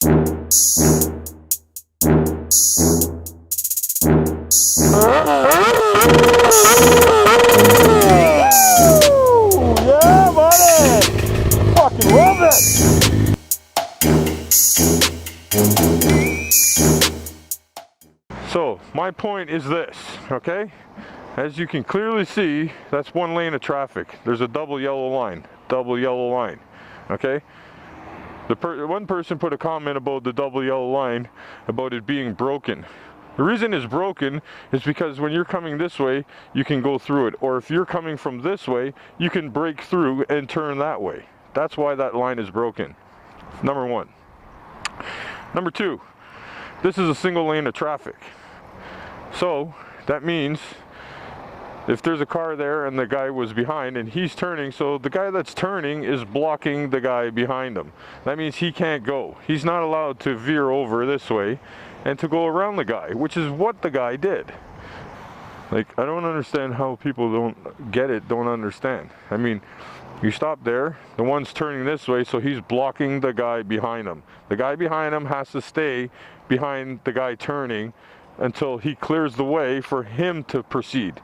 Yeah, buddy! Fucking love it! So, my point is this, okay? As you can clearly see, that's one lane of traffic. There's a double yellow line, okay? One person put a comment about the double yellow line, about it being broken. The reason it's broken is because when you're coming this way, you can go through it. Or if you're coming from this way, you can break through and turn that way. That's why that line is broken. Number one. Number two, this is a single lane of traffic. So that means if there's a car there and the guy was behind and he's turning, so the guy that's turning is blocking the guy behind him. That means he can't go. He's not allowed to veer over this way and to go around the guy, which is what the guy did. Like, I don't understand how people don't get it, don't understand. I mean, you stop there, the one's turning this way, so he's blocking the guy behind him. The guy behind him has to stay behind the guy turning until he clears the way for him to proceed.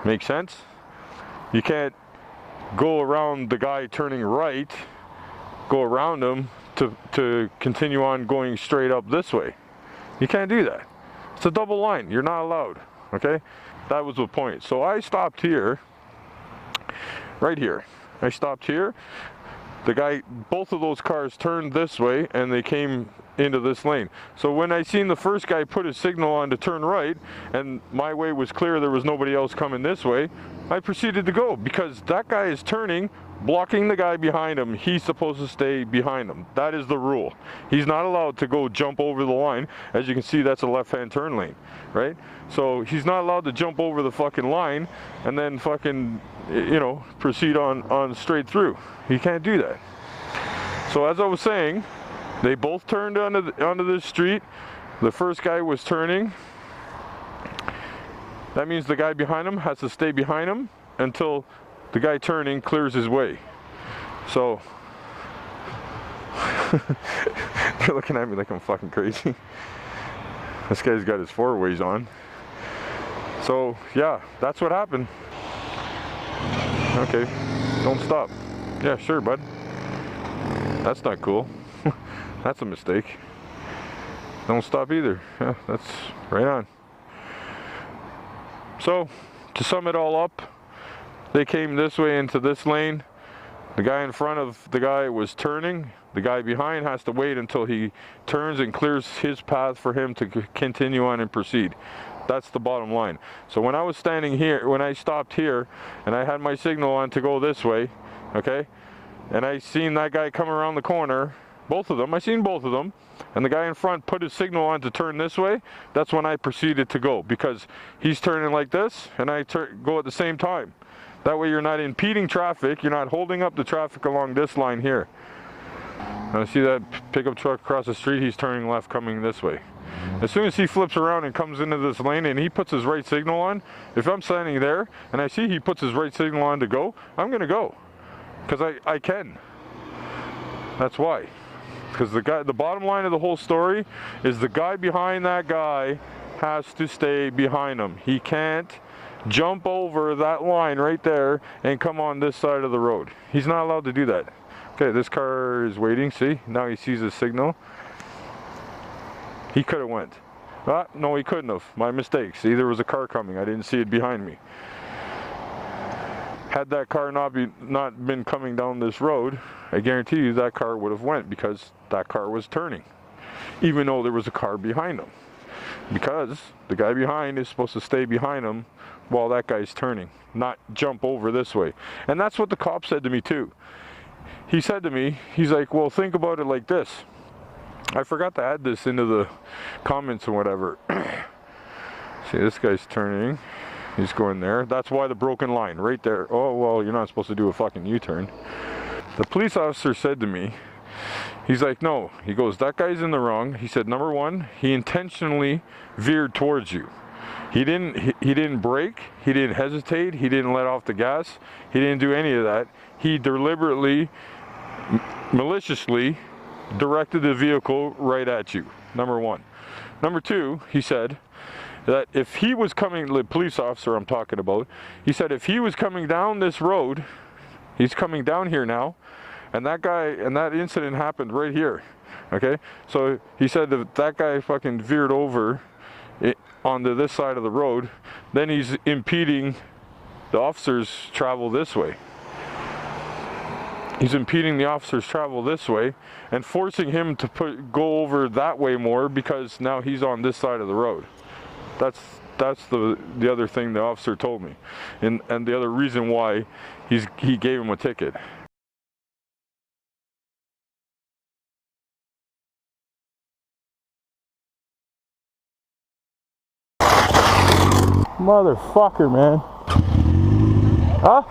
Make sense? You can't go around the guy turning right, go around him to continue on going straight up this way. You can't do that. It's a double line. You're not allowed. Okay? That was the point. So I stopped here, right here. I stopped here. The guy, both of those cars turned this way and they came into this lane. So when I seen the first guy put his signal on to turn right and my way was clear, there was nobody else coming this way, I proceeded to go because that guy is turning, blocking the guy behind him. He's supposed to stay behind him. That is the rule. He's not allowed to go jump over the line. As you can see, that's a left-hand turn lane, right? So he's not allowed to jump over the fucking line and then fucking, you know, proceed on straight through. He can't do that. So as I was saying, they both turned onto this street. The first guy was turning. That means the guy behind him has to stay behind him until the guy turning clears his way. So they're looking at me like I'm fucking crazy. This guy's got his four ways on. So yeah, that's what happened. Okay, don't stop. Yeah, sure, bud. That's not cool. That's a mistake. Don't stop either. Yeah, that's right on. So, to sum it all up, they came this way into this lane. The guy in front of the guy was turning. The guy behind has to wait until he turns and clears his path for him to continue on and proceed. That's the bottom line. So when I was standing here, when I stopped here, and I had my signal on to go this way, okay, and I seen that guy come around the corner, both of them, I seen both of them, and the guy in front put his signal on to turn this way, that's when I proceeded to go, because he's turning like this, and I go at the same time. That way you're not impeding traffic, you're not holding up the traffic along this line here. Now see that pickup truck across the street, he's turning left coming this way. As soon as he flips around and comes into this lane and he puts his right signal on, if I'm standing there and I see he puts his right signal on to go, I'm gonna go. Because I can. That's why. Because the bottom line of the whole story is the guy behind that guy has to stay behind him. He can't jump over that line right there and come on this side of the road. He's not allowed to do that. Okay, this car is waiting, see? Now he sees his signal. He could have went. No, he couldn't have. My mistake. See, there was a car coming. I didn't see it behind me. Had that car not been coming down this road, I guarantee you that car would have went because that car was turning, even though there was a car behind him. Because the guy behind is supposed to stay behind him while that guy's turning, not jump over this way. And that's what the cop said to me too. He said to me, he's like, well, think about it like this. I forgot to add this into the comments and whatever. See, this guy's turning. He's going there. That's why the broken line right there. Oh, well, you're not supposed to do a fucking U-turn. The police officer said to me, he's like, no. He goes, that guy's in the wrong. He said, number one, he intentionally veered towards you. He didn't brake. He didn't hesitate. He didn't let off the gas. He didn't do any of that. He deliberately, maliciously directed the vehicle right at you, number one. Number two, he said that if he was coming, the police officer I'm talking about, he said if he was coming down this road, he's coming down here now, and that guy, and that incident happened right here, okay? So he said that that guy fucking veered over onto this side of the road, then he's impeding the officers' travel this way. He's impeding the officer's travel this way and forcing him to go over that way more because now he's on this side of the road. That's the other thing the officer told me, and the other reason why he gave him a ticket. Motherfucker, man. Huh?